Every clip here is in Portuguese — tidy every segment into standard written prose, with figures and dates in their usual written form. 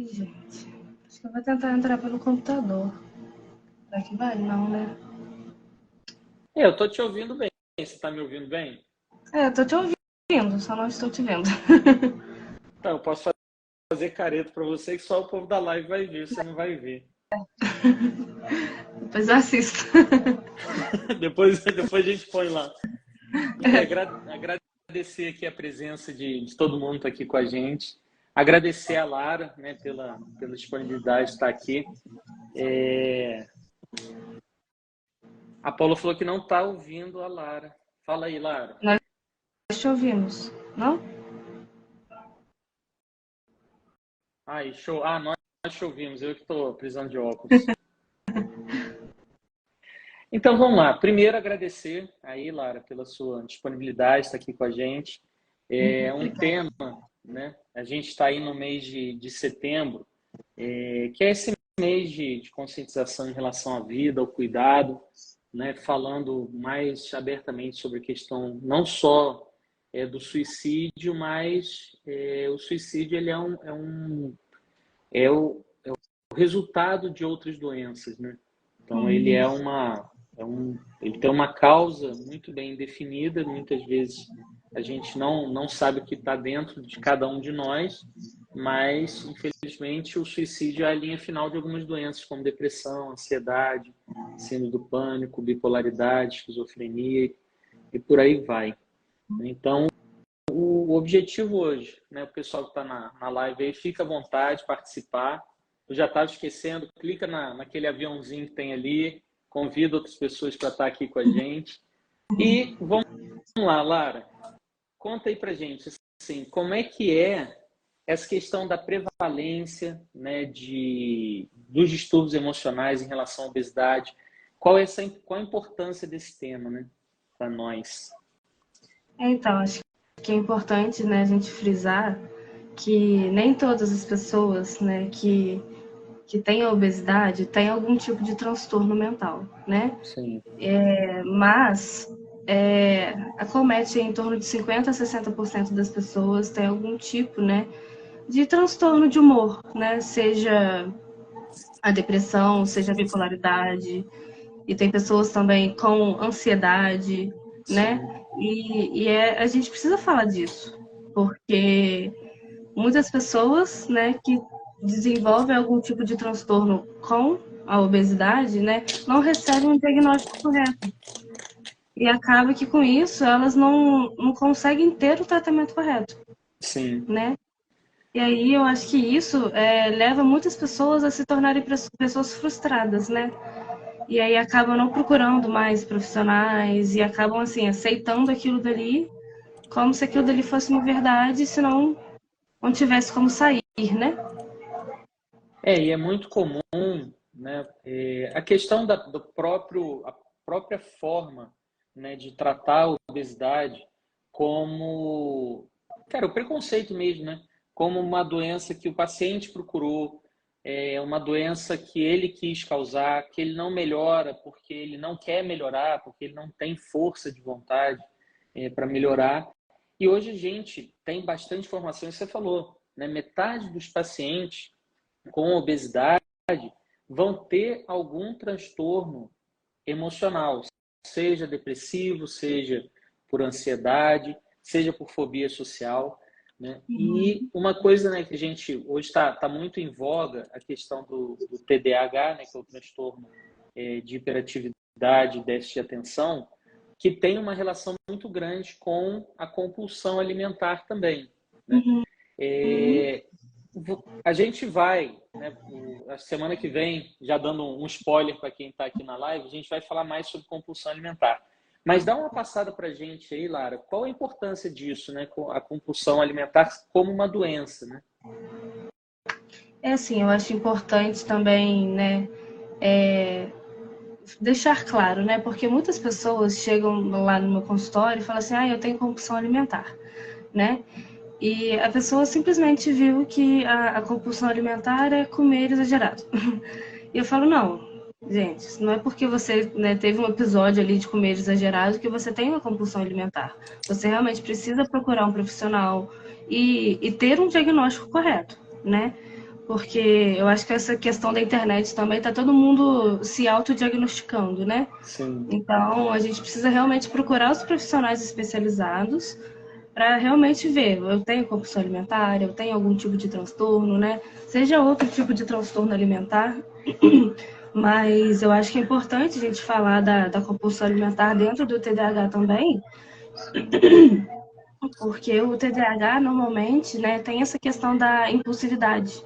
Ih, gente. Acho que eu vou tentar entrar pelo computador. Será que vai? Não, né? Eu tô te ouvindo bem. Você tá me ouvindo bem? Eu tô te ouvindo, só não estou te vendo. Então, eu posso fazer careta para você que só o povo da live vai ver, você não vai ver. Depois eu assisto. Depois a gente põe lá. E agradecer aqui a presença de todo mundo que tá aqui com a gente. Agradecer a Lara, né, pela disponibilidade de estar aqui. A Paula falou que não está ouvindo a Lara. Fala aí, Lara. Nós te ouvimos, não? Aí, show. Nós te ouvimos. Eu que estou precisando de óculos. Então, vamos lá. Primeiro, agradecer aí, Lara, pela sua disponibilidade, estar aqui com a gente. É um tema, né? A gente está aí no mês de setembro, que é esse mês de conscientização em relação à vida, ao cuidado, né? Falando mais abertamente sobre a questão não só do suicídio, mas o suicídio ele é o resultado de outras doenças, né? Então, ele tem uma causa muito bem definida. Muitas vezes a gente não sabe o que está dentro de cada um de nós, mas, infelizmente, o suicídio é a linha final de algumas doenças, como depressão, ansiedade, síndrome do pânico, bipolaridade, esquizofrenia e por aí vai. Então, o objetivo hoje, né, o pessoal que está na live aí, fica à vontade de participar. Eu já estava esquecendo, clica naquele aviãozinho que tem ali, convida outras pessoas para estar aqui com a gente. E vamos lá, Lara, conta aí para gente, assim, como é que é essa questão da prevalência, né, dos distúrbios emocionais em relação à obesidade? Qual a importância desse tema, né, para nós? Então, acho que é importante, né, a gente frisar que nem todas as pessoas, né, que têm obesidade têm algum tipo de transtorno mental, né? Sim. Mas acomete em torno de 50% a 60% das pessoas tem algum tipo, né, de transtorno de humor, né? Seja a depressão, seja a bipolaridade, e tem pessoas também com ansiedade, né? Sim. A gente precisa falar disso, porque muitas pessoas, né, que desenvolvem algum tipo de transtorno com a obesidade, né, não recebem um diagnóstico correto. E acaba que com isso elas não conseguem ter o tratamento correto. Sim. Né? E aí eu acho que isso leva muitas pessoas a se tornarem pessoas frustradas, né? E aí acabam não procurando mais profissionais e acabam assim aceitando aquilo dali como se aquilo dali fosse uma verdade, se não tivesse como sair, né? E é muito comum, né, a questão a própria forma, né, de tratar a obesidade como, cara, o preconceito mesmo, né, como uma doença que o paciente procurou, uma doença que ele quis causar, que ele não melhora porque ele não quer melhorar, porque ele não tem força de vontade para melhorar. E hoje a gente tem bastante informação, e você falou, né, metade dos pacientes com obesidade vão ter algum transtorno emocional, seja depressivo, seja por ansiedade, seja por fobia social, né? E uma coisa, né, que a gente hoje está muito em voga, a questão do TDAH, né, que é o transtorno de hiperatividade e déficit de atenção, que tem uma relação muito grande com a compulsão alimentar também, né? A gente vai, né, a semana que vem, já dando um spoiler para quem está aqui na live, a gente vai falar mais sobre compulsão alimentar. Mas dá uma passada para a gente aí, Lara, qual a importância disso, né, a compulsão alimentar como uma doença, né? Assim, eu acho importante também, né, deixar claro, né, porque muitas pessoas chegam lá no meu consultório e falam assim, eu tenho compulsão alimentar, né? E a pessoa simplesmente viu que a compulsão alimentar é comer exagerado. E eu falo, não, gente, não é porque você, né, teve um episódio ali de comer exagerado que você tem uma compulsão alimentar. Você realmente precisa procurar um profissional e ter um diagnóstico correto, né? porque eu acho que essa questão da internet também está todo mundo se autodiagnosticando, né? Sim. Então, a gente precisa realmente procurar os profissionais especializados para realmente ver, eu tenho compulsão alimentar, eu tenho algum tipo de transtorno, né? Seja outro tipo de transtorno alimentar, mas eu acho que é importante a gente falar da compulsão alimentar dentro do TDAH também, porque o TDAH normalmente, né, tem essa questão da impulsividade.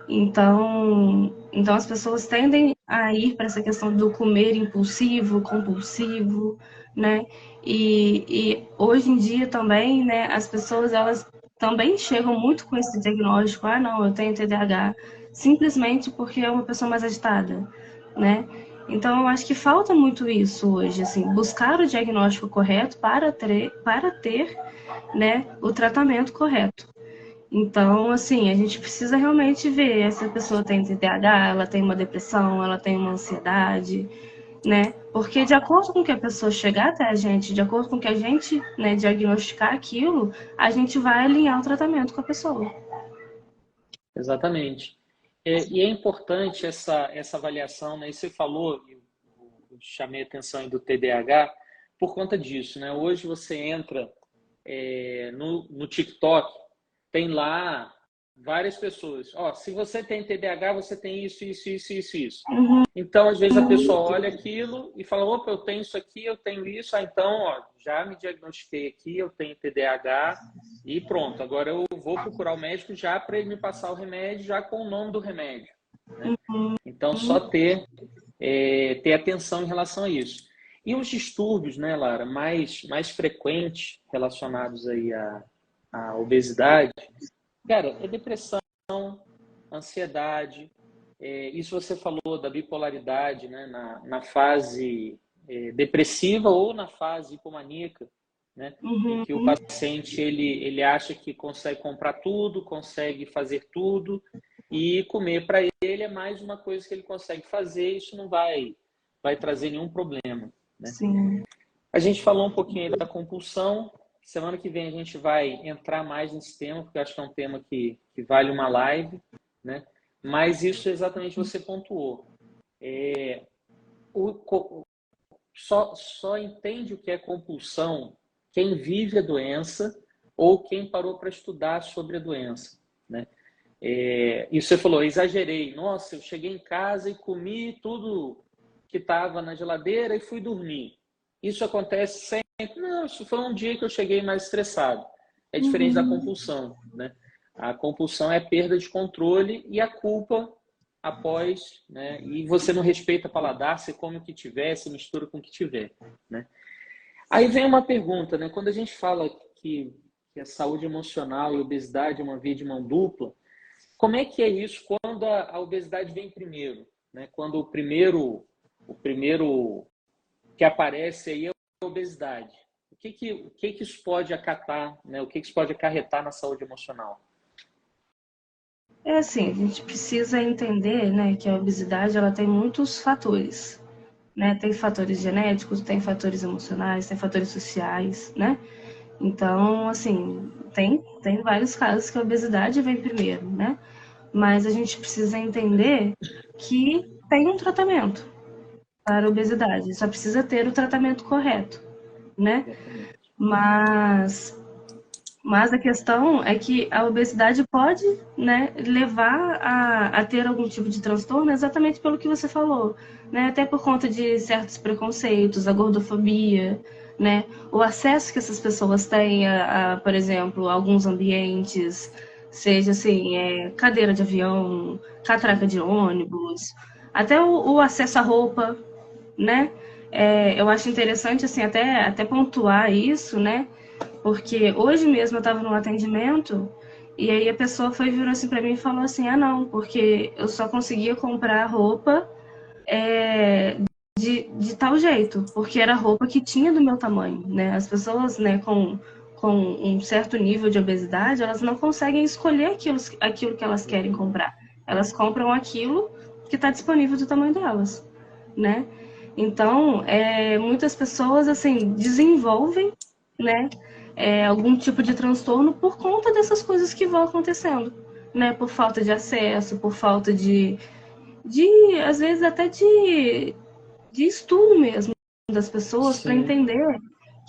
Então as pessoas tendem a ir para essa questão do comer impulsivo, compulsivo, né? E hoje em dia também, né, as pessoas elas também chegam muito com esse diagnóstico, ah, não, eu tenho TDAH, simplesmente porque é uma pessoa mais agitada, né? Então eu acho que falta muito isso hoje, assim, buscar o diagnóstico correto para ter, né, o tratamento correto. Então, assim, a gente precisa realmente ver se a pessoa tem TDAH, ela tem uma depressão, ela tem uma ansiedade, né? Porque de acordo com que a pessoa chegar até a gente, de acordo com que a gente, né, diagnosticar aquilo, a gente vai alinhar o tratamento com a pessoa. Exatamente. E é importante essa avaliação, né? E você falou, eu chamei a atenção aí do TDAH por conta disso, né? Hoje você entra no TikTok, tem lá várias pessoas. Ó, se você tem TDAH, você tem isso, isso, isso, isso, isso. Então, às vezes a pessoa olha aquilo e fala, opa, eu tenho isso aqui, eu tenho isso, então, ó, já me diagnostiquei aqui, eu tenho TDAH e pronto. Agora eu vou procurar o médico já para ele me passar o remédio, já com o nome do remédio, né? Então, só ter atenção em relação a isso. E os distúrbios, né, Lara, mais frequentes relacionados aí à obesidade, cara, é depressão, ansiedade, isso você falou da bipolaridade, né, na fase depressiva ou na fase hipomaníaca, né, em que o paciente ele acha que consegue comprar tudo, consegue fazer tudo e comer para ele é mais uma coisa que ele consegue fazer, isso não vai trazer nenhum problema, né? Sim. A gente falou um pouquinho aí da compulsão. Semana que vem a gente vai entrar mais nesse tema, porque eu acho que é um tema que vale uma live, né? Mas isso exatamente você pontuou. Só entende o que é compulsão quem vive a doença ou quem parou para estudar sobre a doença, né? E você falou, exagerei. Nossa, eu cheguei em casa e comi tudo que estava na geladeira e fui dormir. Isso acontece sempre. Não, isso foi um dia que eu cheguei mais estressado. É diferente da compulsão, né? A compulsão é perda de controle e a culpa após, né? E você não respeita o paladar, você come o que tiver, você mistura com o que tiver, né? Aí vem uma pergunta, né? Quando a gente fala que a saúde emocional e a obesidade é uma via de mão dupla, como é que é isso quando a obesidade vem primeiro, né? Quando o primeiro que aparece aí é a obesidade. O que isso pode acatar, né? O que isso pode acarretar na saúde emocional? É assim, a gente precisa entender, né, que a obesidade ela tem muitos fatores, né? Tem fatores genéticos, tem fatores emocionais, tem fatores sociais, né? Então, assim, tem vários casos que a obesidade vem primeiro, né? Mas a gente precisa entender que tem um tratamento para a obesidade, só precisa ter o tratamento correto, né? Mas a questão é que a obesidade pode, né, levar a ter algum tipo de transtorno exatamente pelo que você falou, né? Até por conta de certos preconceitos, a gordofobia, né? O acesso que essas pessoas têm por exemplo, a alguns ambientes, seja assim, cadeira de avião, catraca de ônibus, até o acesso à roupa, né? Eu acho interessante assim até pontuar isso, né? Porque hoje mesmo eu estava no atendimento e aí a pessoa virou assim para mim e falou assim, ah não, porque eu só conseguia comprar roupa de tal jeito, porque era roupa que tinha do meu tamanho, né? As pessoas, né, com um certo nível de obesidade, elas não conseguem escolher aquilo que elas querem comprar. Elas compram aquilo que está disponível do tamanho delas, né? Então, muitas pessoas, assim, desenvolvem, né, algum tipo de transtorno por conta dessas coisas que vão acontecendo, né? Por falta de acesso, por falta de às vezes até de estudo mesmo das pessoas para Sim. entender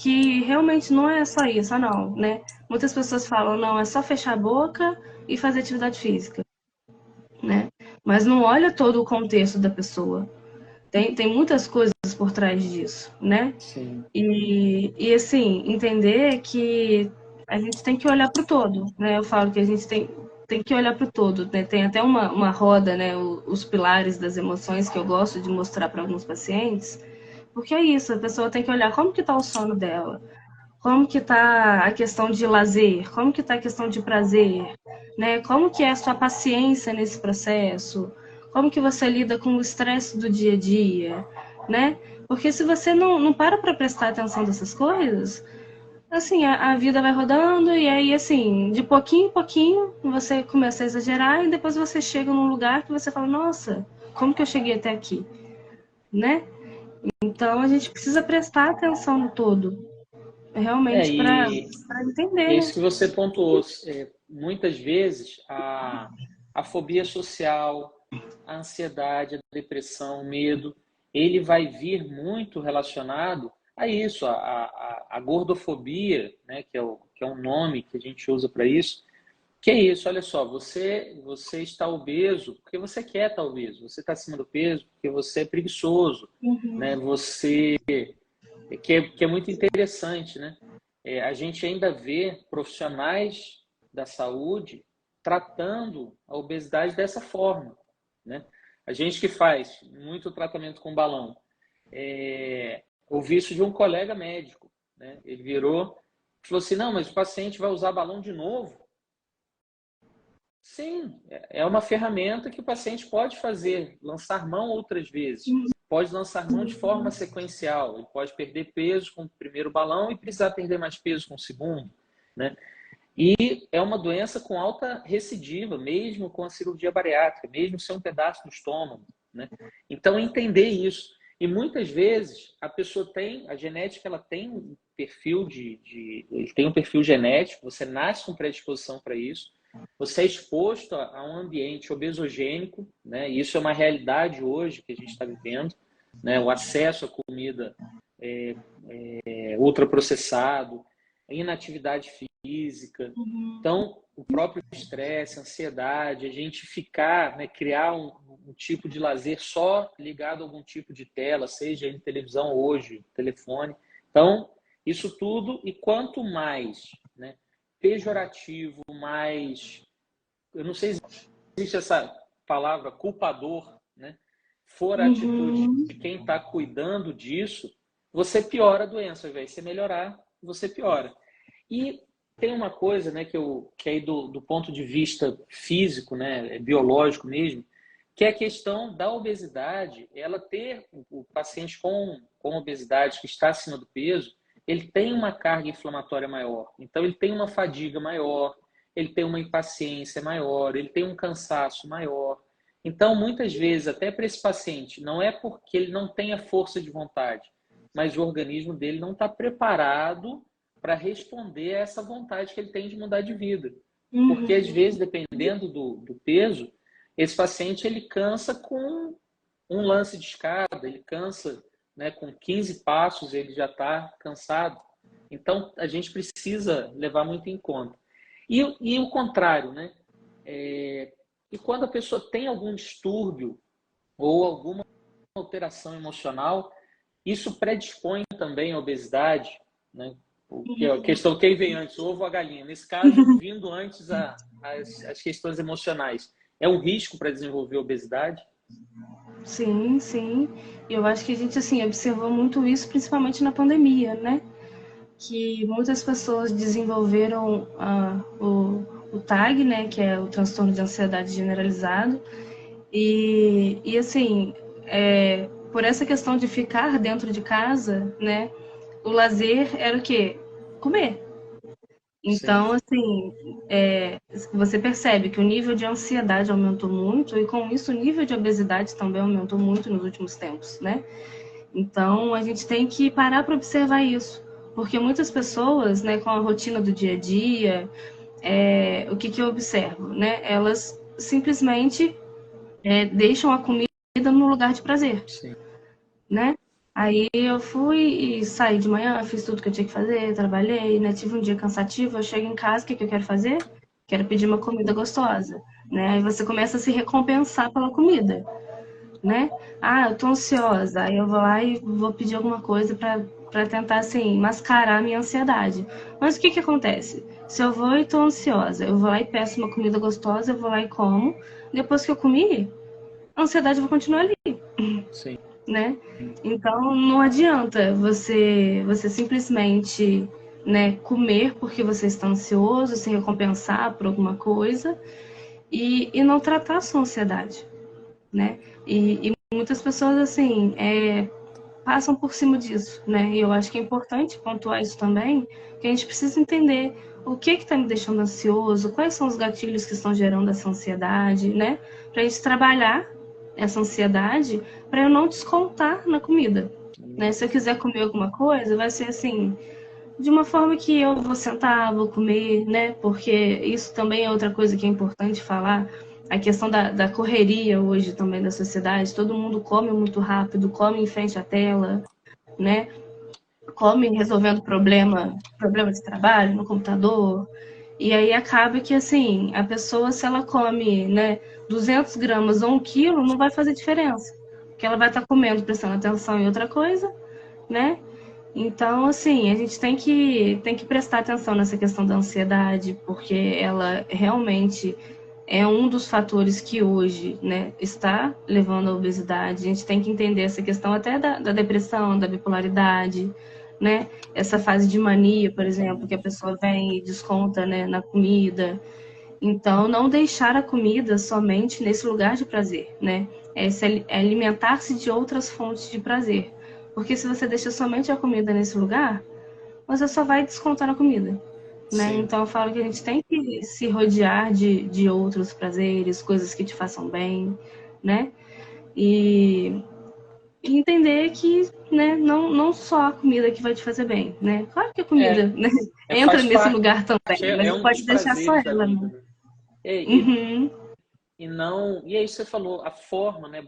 que realmente não é só isso, não, né? Muitas pessoas falam, não, é só fechar a boca e fazer atividade física, né? Mas não olha todo o contexto da pessoa. Tem muitas coisas por trás disso, né? Sim. E assim, entender que a gente tem que olhar para o todo, né? Eu falo que a gente tem que olhar para o todo, né? Tem até uma roda, né? Os pilares das emoções que eu gosto de mostrar para alguns pacientes, porque é isso, a pessoa tem que olhar como que está o sono dela, como que está a questão de lazer, como que está a questão de prazer, né? Como que é a sua paciência nesse processo, como que você lida com o estresse do dia a dia, né? Porque se você não para prestar atenção nessas coisas, assim, a vida vai rodando e aí, assim, de pouquinho em pouquinho, você começa a exagerar e depois você chega num lugar que você fala, nossa, como que eu cheguei até aqui, né? Então, a gente precisa prestar atenção no todo, É, realmente, para entender, é né? isso que você pontuou. Muitas vezes a fobia social, a ansiedade, a depressão, o medo, ele vai vir muito relacionado a isso, a gordofobia, né, que é um nome que a gente usa para isso. Que é isso, olha só, você está obeso porque você quer estar obeso, você está acima do peso porque você é preguiçoso, né? Você que é muito interessante, né? A gente ainda vê profissionais da saúde tratando a obesidade dessa forma, né? A gente que faz muito tratamento com balão, ouvi isso de um colega médico, né? Ele virou e falou assim, não, mas o paciente vai usar balão de novo? Sim, é uma ferramenta que o paciente pode fazer, lançar mão outras vezes. Pode lançar mão de forma sequencial. Ele pode perder peso com o primeiro balão e precisar perder mais peso com o segundo, né? E é uma doença com alta recidiva, mesmo com a cirurgia bariátrica, mesmo sem um pedaço do estômago, né? Então, entender isso. E muitas vezes a pessoa tem, a genética, ela tem um perfil ele tem um perfil genético, você nasce com predisposição para isso, você é exposto a um ambiente obesogênico, né? E isso é uma realidade hoje que a gente está vivendo, né? O acesso à comida ultraprocessado, inatividade física. Então, o próprio estresse, ansiedade, a gente ficar, né, criar um tipo de lazer só ligado a algum tipo de tela, seja em televisão hoje, telefone. Então, isso tudo, e quanto mais, né, pejorativo, mais, eu não sei se existe essa palavra culpador, né, for a atitude de quem está cuidando disso, você piora a doença, ao invés de você melhorar, você piora. E tem uma coisa, né, que aí do ponto de vista físico, né, biológico mesmo, que é a questão da obesidade, ela ter o paciente com obesidade que está acima do peso, ele tem uma carga inflamatória maior, então ele tem uma fadiga maior, ele tem uma impaciência maior, ele tem um cansaço maior. Então, muitas vezes, até para esse paciente, não é porque ele não tenha força de vontade, mas o organismo dele não está preparado para responder a essa vontade que ele tem de mudar de vida. Porque, às vezes, dependendo do peso, esse paciente ele cansa com um lance de escada, ele cansa, né, com 15 passos, ele já está cansado. Então, a gente precisa levar muito em conta. E o contrário, né? E quando a pessoa tem algum distúrbio ou alguma alteração emocional, isso predispõe também à obesidade, né? Que é a questão, quem vem antes, o ovo ou a galinha? Nesse caso, vindo antes as questões emocionais. É um risco para desenvolver obesidade? Sim, sim. Eu acho que a gente, assim, observou muito isso, principalmente na pandemia, né? Que muitas pessoas desenvolveram o TAG, né? Que é o transtorno de ansiedade generalizado. E assim, por essa questão de ficar dentro de casa, né? O lazer era o quê? Comer. Sim. Então, assim, você percebe que o nível de ansiedade aumentou muito e, com isso, o nível de obesidade também aumentou muito nos últimos tempos, né? Então, a gente tem que parar para observar isso, porque muitas pessoas, né, com a rotina do dia a dia, o que eu observo, né? Elas simplesmente deixam a comida no lugar de prazer, Sim. né? Aí eu fui e saí de manhã, fiz tudo que eu tinha que fazer, trabalhei, né? Tive um dia cansativo, eu chego em casa, o que eu quero fazer? Quero pedir uma comida gostosa, né? Aí você começa a se recompensar pela comida, né? Ah, eu tô ansiosa, aí eu vou lá e vou pedir alguma coisa para tentar, assim, mascarar a minha ansiedade. Mas o que acontece? Se eu vou e tô ansiosa, eu vou lá e peço uma comida gostosa, eu vou lá e como. Depois que eu comi, a ansiedade vai continuar ali, Sim. né? Então não adianta você simplesmente, né, comer porque você está ansioso, se recompensar por alguma coisa e não tratar a sua ansiedade, né? E muitas pessoas assim passam por cima disso, né? E eu acho que é importante pontuar isso também, que a gente precisa entender o que está me deixando ansioso, quais são os gatilhos que estão gerando essa ansiedade, né? Para a gente trabalhar essa ansiedade para eu não descontar na comida, né? Se eu quiser comer alguma coisa, vai ser assim, de uma forma que eu vou sentar, vou comer, né? Porque isso também é outra coisa que é importante falar. A questão da correria hoje também da sociedade, todo mundo come muito rápido, come em frente à tela, né? Come resolvendo problema de trabalho no computador. E aí acaba que, assim, a pessoa, se ela come, né, 200 gramas ou 1 quilo, não vai fazer diferença. Porque ela vai estar comendo, prestando atenção em outra coisa, né? Então, assim, a gente tem que prestar atenção nessa questão da ansiedade, porque ela realmente é um dos fatores que hoje, né, está levando à obesidade. A gente tem que entender essa questão até da depressão, da bipolaridade, né? Essa fase de mania, por exemplo, que a pessoa vem e desconta, né, na comida. Então, não deixar a comida somente nesse lugar de prazer, né? É alimentar-se de outras fontes de prazer. Porque se você deixa somente a comida nesse lugar, você só vai descontar na comida, né? Sim. Então eu falo que a gente tem que se rodear de outros prazeres, coisas que te façam bem, né? E, e entender que, né, não só a comida que vai te fazer bem, né? Claro que a comida, né, entra Faz nesse parte, lugar também, mas é não um dos pode deixar só prazeres da ela, vida, né? né? Uhum. E não, e aí você falou, a forma, né?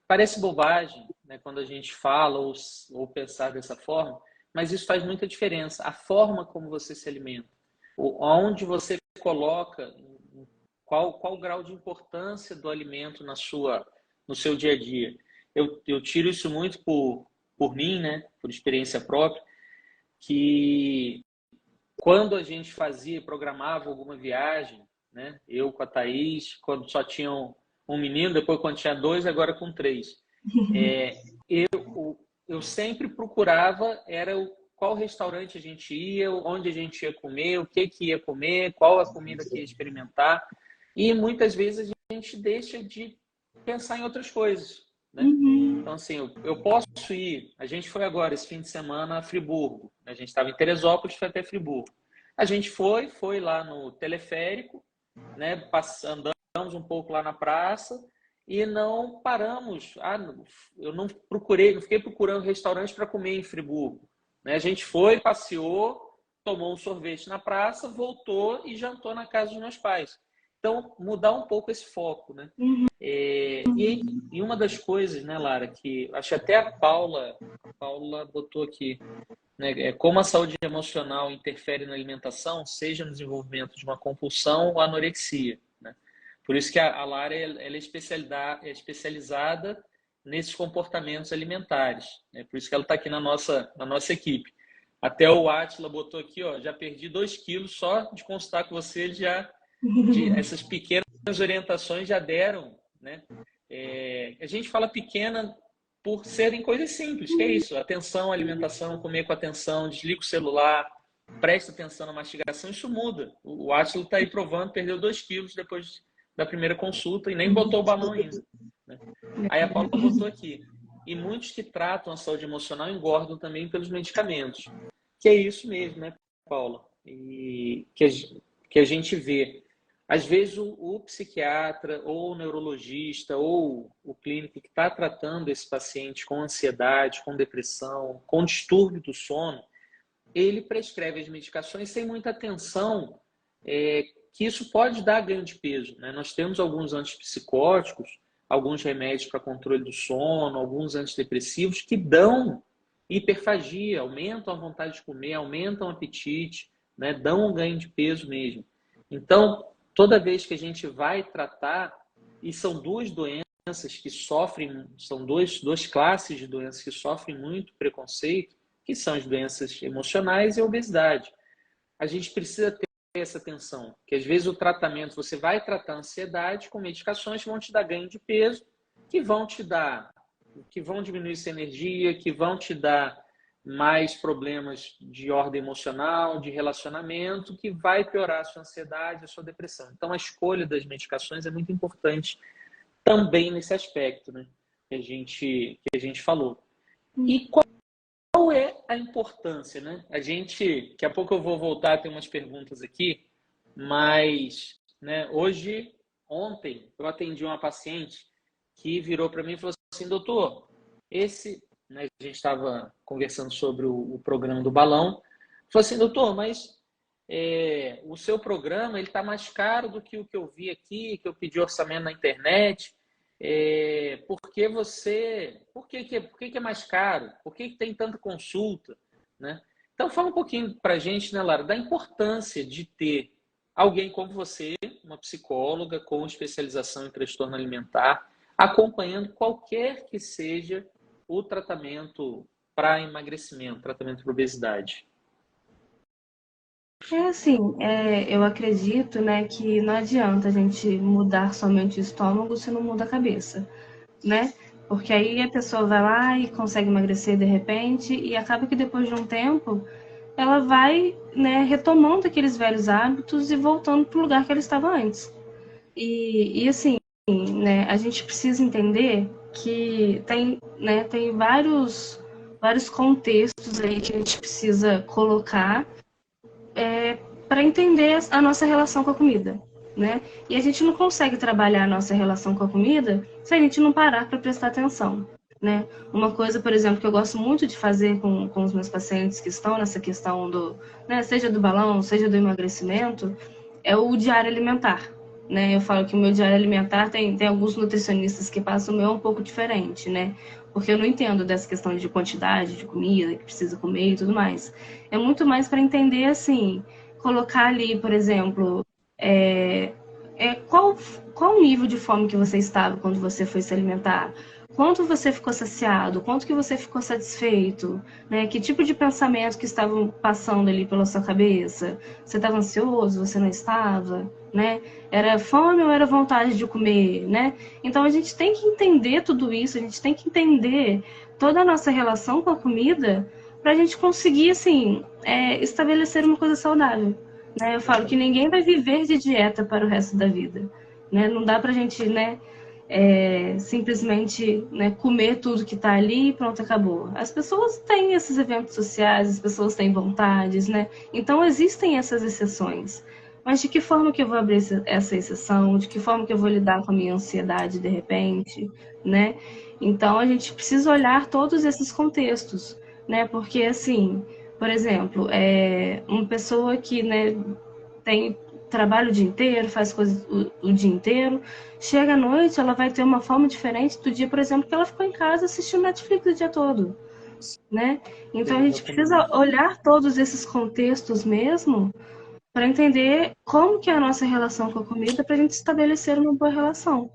Parece bobagem, né? Quando a gente fala ou pensar dessa forma, mas isso faz muita diferença. A forma como você se alimenta, onde você coloca, qual o grau de importância do alimento no seu dia a dia. Eu tiro isso muito por mim, né? Por experiência própria, que quando a gente programava alguma viagem, né? Eu com a Thaís, quando só tinha um menino, depois quando tinha dois, agora com três. Eu sempre procurava qual restaurante a gente ia, onde a gente ia comer, o que ia comer, qual a comida que ia experimentar. E muitas vezes a gente deixa de pensar em outras coisas, né? Uhum. Então, assim, eu posso ir. A gente foi agora, esse fim de semana, a Friburgo. A gente estava em Teresópolis, foi até Friburgo. A gente foi lá no teleférico, né? Andamos um pouco lá na praça e não paramos. Eu não fiquei procurando restaurante para comer em Friburgo. Né? A gente foi, passeou, tomou um sorvete na praça, voltou e jantou na casa dos meus pais. Então, mudar um pouco esse foco, né? Uhum. E uma das coisas, né, Lara, que acho que até a Paula botou aqui, né, como a saúde emocional interfere na alimentação, seja no desenvolvimento de uma compulsão ou anorexia, né? Por isso que a Lara ela é especializada nesses comportamentos alimentares, né? Por isso que ela está aqui na nossa equipe. Até o Átila botou aqui, ó, já perdi 2 quilos só de consultar com você, essas pequenas orientações já deram, né? A gente fala pequena por serem coisas simples, que é isso, atenção, alimentação, comer com atenção, desliga o celular, presta atenção na mastigação, isso muda. O Átila está aí provando, perdeu 2 quilos depois da primeira consulta e nem botou o balão ainda, né? Aí a Paula botou aqui, e muitos que tratam a saúde emocional engordam também pelos medicamentos, que é isso mesmo, né, Paula? E que a gente vê. Às vezes o psiquiatra ou o neurologista ou o clínico que está tratando esse paciente com ansiedade, com depressão, com distúrbio do sono, ele prescreve as medicações sem muita atenção que isso pode dar ganho de peso, né? Nós temos alguns antipsicóticos, alguns remédios para controle do sono, alguns antidepressivos que dão hiperfagia, aumentam a vontade de comer, aumentam o apetite, né? Dão um ganho de peso mesmo. Então, toda vez que a gente vai tratar, e são duas doenças que sofrem, são duas classes de doenças que sofrem muito preconceito, que são as doenças emocionais e a obesidade. A gente precisa ter essa atenção, que às vezes o tratamento, você vai tratar a ansiedade com medicações que vão te dar ganho de peso, que vão diminuir sua energia, que vão te dar mais problemas de ordem emocional, de relacionamento, que vai piorar a sua ansiedade, a sua depressão. Então, a escolha das medicações é muito importante também nesse aspecto, né, que a gente falou. E qual é a importância, né? Daqui a pouco eu vou voltar a ter umas perguntas aqui, mas, né, ontem, eu atendi uma paciente que virou para mim e falou assim, doutor, né, a gente estava conversando sobre o programa do balão, falou assim, doutor, mas o seu programa ele está mais caro do que o que eu vi aqui, que eu pedi orçamento na internet. Por que é mais caro? Por que tem tanta consulta? Né? Então, fala um pouquinho para a gente, né, Lara, da importância de ter alguém como você, uma psicóloga com especialização em transtorno alimentar, acompanhando qualquer que seja o tratamento para emagrecimento, tratamento para obesidade. Eu acredito, né, que não adianta a gente mudar somente o estômago se não muda a cabeça, né? Porque aí a pessoa vai lá e consegue emagrecer de repente e acaba que depois de um tempo ela vai, né, retomando aqueles velhos hábitos e voltando para o lugar que ela estava antes. E assim, né, a gente precisa entender que tem vários contextos aí que a gente precisa colocar para entender a nossa relação com a comida, né? E a gente não consegue trabalhar a nossa relação com a comida se a gente não parar para prestar atenção, né? Uma coisa, por exemplo, que eu gosto muito de fazer com os meus pacientes que estão nessa questão né, seja do balão, seja do emagrecimento, é o diário alimentar, né? Eu falo que o meu diário alimentar tem alguns nutricionistas que passam o meu um pouco diferente, né? Porque eu não entendo dessa questão de quantidade de comida que precisa comer e tudo mais. É muito mais para entender, assim, colocar ali, por exemplo, qual o nível de fome que você estava quando você foi se alimentar? Quanto você ficou saciado? Quanto que você ficou satisfeito? Né? Que tipo de pensamento que estavam passando ali pela sua cabeça? Você estava ansioso? Você não estava? Né? Era fome ou era vontade de comer? Né? Então a gente tem que entender tudo isso, a gente tem que entender toda a nossa relação com a comida para a gente conseguir, assim, estabelecer uma coisa saudável. Né? Eu falo que ninguém vai viver de dieta para o resto da vida. Né? Não dá para a gente, né, simplesmente, né, comer tudo que está ali e pronto, acabou. As pessoas têm esses eventos sociais, as pessoas têm vontades, né? Então existem essas exceções. Mas de que forma que eu vou abrir essa exceção? De que forma que eu vou lidar com a minha ansiedade de repente, né? Então a gente precisa olhar todos esses contextos, né? Porque assim, por exemplo, uma pessoa que, né, trabalha o dia inteiro, faz coisas o dia inteiro, chega à noite, ela vai ter uma forma diferente do dia, por exemplo, que ela ficou em casa assistindo Netflix o dia todo, né? Então a gente precisa olhar todos esses contextos mesmo para entender como que é a nossa relação com a comida para a gente estabelecer uma boa relação,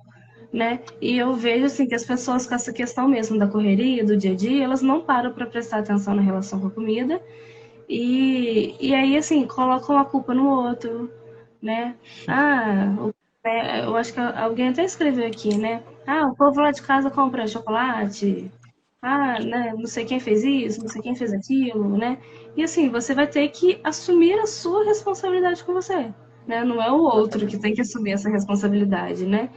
né? E eu vejo assim que as pessoas com essa questão mesmo da correria, do dia a dia, elas não param para prestar atenção na relação com a comida e aí assim colocam a culpa no outro, né? Eu acho que alguém até escreveu aqui, né? O povo lá de casa compra chocolate. Né? Não sei quem fez isso, não sei quem fez aquilo, né? E assim, você vai ter que assumir a sua responsabilidade com você, né? Não é o outro que tem que assumir essa responsabilidade, né?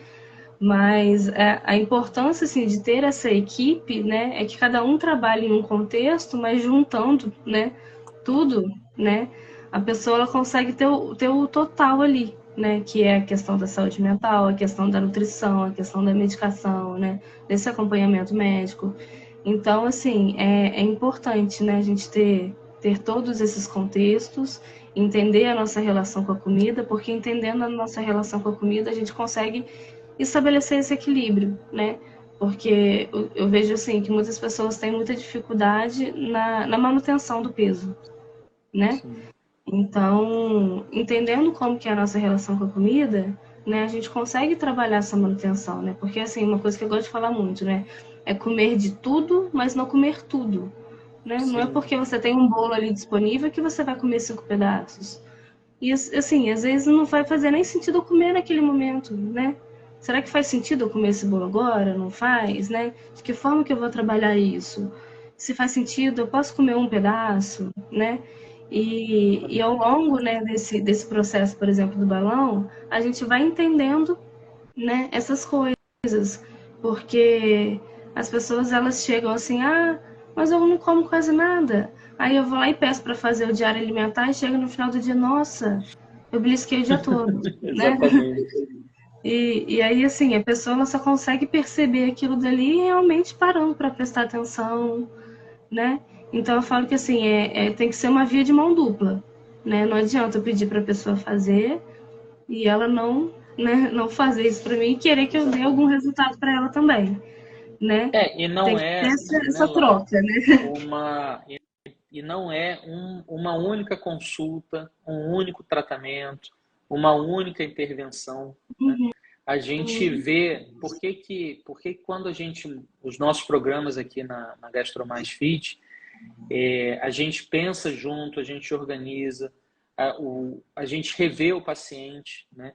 Mas a importância, assim, de ter essa equipe, né? É que cada um trabalhe em um contexto, mas juntando, né? Tudo, né? A pessoa ela consegue ter o total ali, né? Que é a questão da saúde mental, a questão da nutrição, a questão da medicação, né? Desse acompanhamento médico. Então, assim, é importante, né? A gente ter todos esses contextos entender a nossa relação com a comida, porque entendendo a nossa relação com a comida, a gente consegue estabelecer esse equilíbrio, né? Porque eu vejo assim que muitas pessoas têm muita dificuldade na manutenção do peso, né? Sim. Então, entendendo como que é a nossa relação com a comida, né, a gente consegue trabalhar essa manutenção, né? Porque assim, uma coisa que eu gosto de falar muito, né, é comer de tudo, mas não comer tudo, né? Não é Sim. porque você tem um bolo ali disponível que você vai comer 5 pedaços. E assim, às vezes não vai fazer nem sentido eu comer naquele momento, né? Será que faz sentido eu comer esse bolo agora? Não faz, né? De que forma que eu vou trabalhar isso? Se faz sentido, eu posso comer um pedaço, né? E ao longo, né, desse processo, por exemplo, do balão, a gente vai entendendo, né, essas coisas. Porque as pessoas, elas chegam assim, ah, mas eu não como quase nada. Aí eu vou lá e peço para fazer o diário alimentar e chega no final do dia, nossa, eu belisquei o dia todo, né? Exatamente. E aí, assim, a pessoa ela só consegue perceber aquilo dali realmente parando para prestar atenção, né? Então eu falo que assim, tem que ser uma via de mão dupla, né? Não adianta eu pedir para a pessoa fazer e ela não, né, não fazer isso para mim e querer que eu dê algum Exatamente. resultado para ela também, né? E Tem não que ter é, né, essa Laura, troca, né? uma e não é uma única consulta, um único tratamento, uma única intervenção, né? A gente vê porque quando os nossos programas aqui na GastroMais Fit, a gente pensa junto, a gente organiza, a gente revê o paciente, né,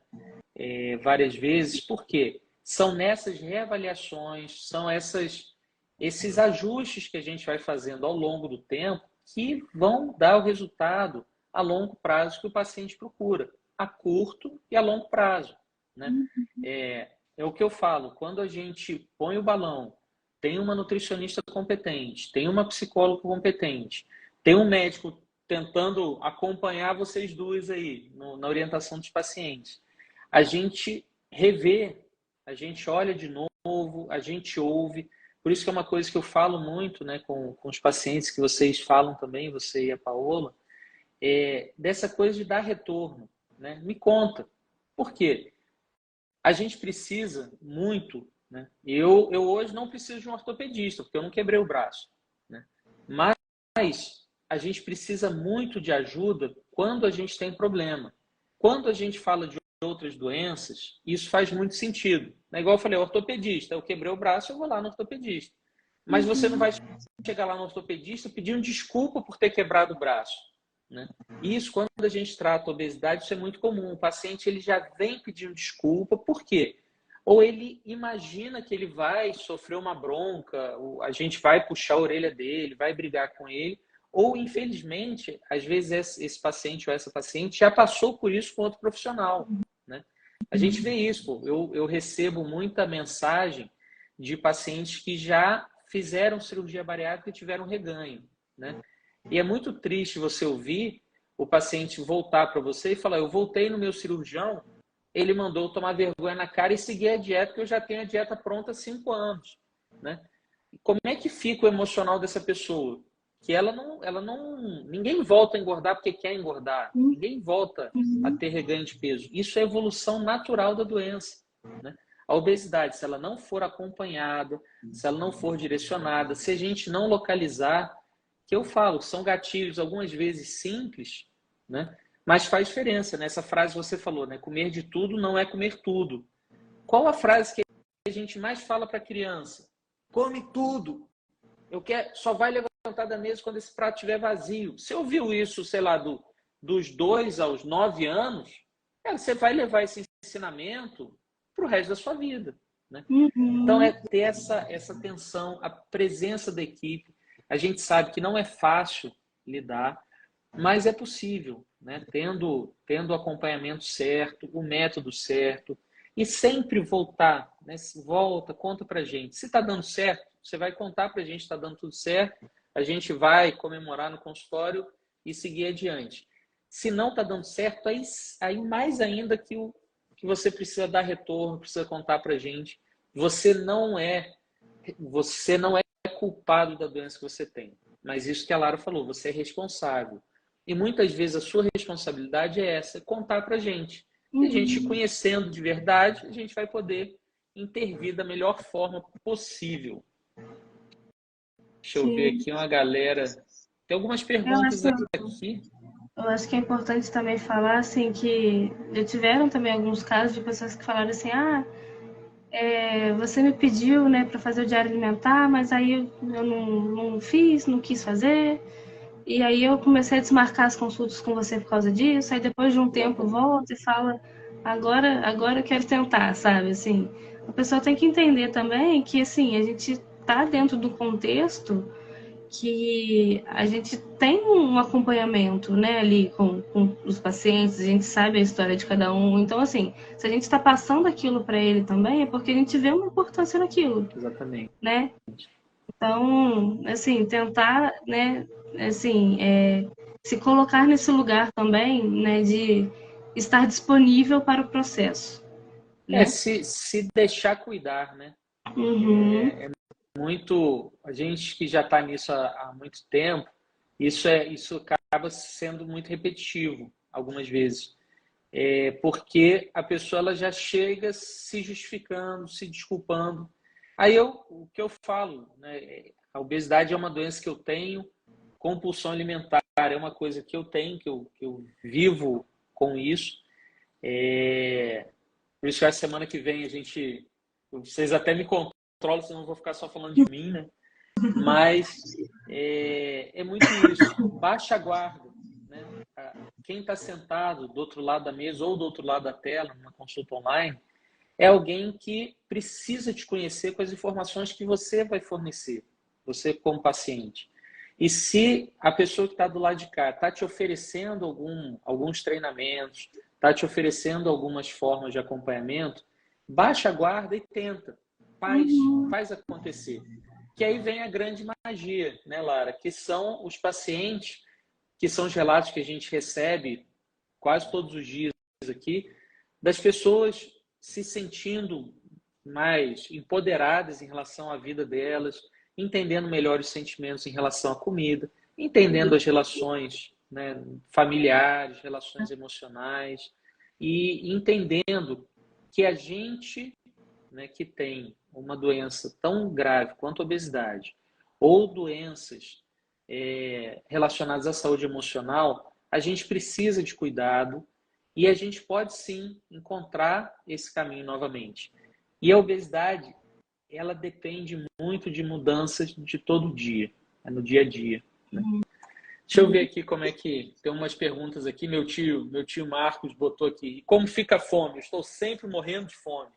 várias vezes, porque são nessas reavaliações, são esses ajustes que a gente vai fazendo ao longo do tempo que vão dar o resultado a longo prazo que o paciente procura, a curto e a longo prazo, né? É o que eu falo, quando a gente põe o balão, tem uma nutricionista competente, tem uma psicóloga competente, tem um médico tentando acompanhar vocês duas aí na orientação dos pacientes, a gente revê, a gente olha de novo, a gente ouve. Por isso que é uma coisa que eu falo muito, né, com os pacientes que vocês falam também, você e a Paola, dessa coisa de dar retorno, né? Me conta. Por quê? A gente precisa muito, né? Eu hoje não preciso de um ortopedista, porque eu não quebrei o braço, né? Mas a gente precisa muito de ajuda quando a gente tem problema. Quando a gente fala de outras doenças, isso faz muito sentido. É igual eu falei, ortopedista, eu quebrei o braço, eu vou lá no ortopedista. Mas você não vai chegar lá no ortopedista pedindo desculpa por ter quebrado o braço, né? Isso, quando a gente trata a obesidade, isso é muito comum. O paciente ele já vem pedindo desculpa, por quê? Ou ele imagina que ele vai sofrer uma bronca, a gente vai puxar a orelha dele, vai brigar com ele, ou infelizmente, às vezes esse paciente ou essa paciente já passou por isso com outro profissional, né? A gente vê isso, pô. Eu recebo muita mensagem de pacientes que já fizeram cirurgia bariátrica e tiveram reganho, né? E é muito triste você ouvir o paciente voltar para você e falar: eu voltei no meu cirurgião, ele mandou tomar vergonha na cara e seguir a dieta, que eu já tenho a dieta pronta há 5 anos, né? Como é que fica o emocional dessa pessoa? Que ninguém volta a engordar porque quer engordar, ninguém volta a ter reganho de peso. Isso é evolução natural da doença, né? A obesidade, se ela não for acompanhada, se ela não for direcionada, se a gente não localizar, que eu falo, são gatilhos algumas vezes simples, né? Mas faz diferença, né? Essa frase que você falou, né? Comer de tudo não é comer tudo. Qual a frase que a gente mais fala para a criança? Come tudo. Eu quero, só vai levantar da mesa quando esse prato estiver vazio. Você ouviu isso, sei lá, dos 2 aos 9 anos, você vai levar esse ensinamento para o resto da sua vida, né? Então, é ter essa atenção, a presença da equipe. A gente sabe que não é fácil lidar, mas é possível, né? Tendo o acompanhamento certo, o método certo, e sempre voltar, né? Volta, conta pra gente. Se está dando certo, você vai contar pra gente se está dando tudo certo, a gente vai comemorar no consultório e seguir adiante. Se não está dando certo, aí mais ainda que você precisa dar retorno, precisa contar pra gente. Você não é culpado da doença que você tem. Mas isso que a Lara falou, você é responsável. E muitas vezes a sua responsabilidade é essa, contar para a gente. E a gente conhecendo de verdade, a gente vai poder intervir da melhor forma possível. Deixa eu ver aqui uma galera. Tem algumas perguntas aqui. Eu acho que é importante também falar assim que já tiveram também alguns casos de pessoas que falaram assim, você me pediu, né, para fazer o diário alimentar, mas aí eu não fiz, não quis fazer. E aí eu comecei a desmarcar as consultas com você por causa disso. Aí depois de um tempo volta e fala, agora eu quero tentar, sabe? Assim, a pessoa tem que entender também que assim, a gente tá dentro do contexto que a gente tem um acompanhamento, né, ali com os pacientes, a gente sabe a história de cada um. Então, assim, se a gente está passando aquilo para ele também, é porque a gente vê uma importância naquilo. Exatamente. Né? Então, assim, tentar, né, assim, se colocar nesse lugar também, né, de estar disponível para o processo. Né? Se deixar cuidar, né? Uhum. É muito, a gente que já está nisso há muito tempo, isso acaba sendo muito repetitivo algumas vezes, porque a pessoa ela já chega se justificando, se desculpando. Aí o que eu falo, né, a obesidade é uma doença que eu tenho, compulsão alimentar é uma coisa que eu tenho, que eu vivo com isso. Por isso que a semana que vem vocês até me controlam, senão eu vou ficar só falando de mim, né? Mas é muito isso. Baixa a guarda, né? Quem está sentado do outro lado da mesa ou do outro lado da tela, numa consulta online, é alguém que precisa te conhecer com as informações que você vai fornecer, você como paciente. E se a pessoa que está do lado de cá está te oferecendo alguns treinamentos, está te oferecendo algumas formas de acompanhamento, baixa a guarda e tenta. Faz acontecer. Que aí vem a grande magia, né, Lara? Que são os pacientes, que são os relatos que a gente recebe quase todos os dias aqui, das pessoas se sentindo mais empoderadas em relação à vida delas, entendendo melhor os sentimentos em relação à comida, entendendo as relações, né, familiares, relações emocionais, e entendendo que a gente, né, que tem uma doença tão grave quanto a obesidade, ou doenças relacionadas à saúde emocional, a gente precisa de cuidado e a gente pode sim encontrar esse caminho novamente. E a obesidade, ela depende muito de mudanças de todo dia, no dia a dia. Né? Deixa eu ver aqui como é que... Tem umas perguntas aqui. Meu tio Marcos botou aqui. Como fica a fome? Eu estou sempre morrendo de fome.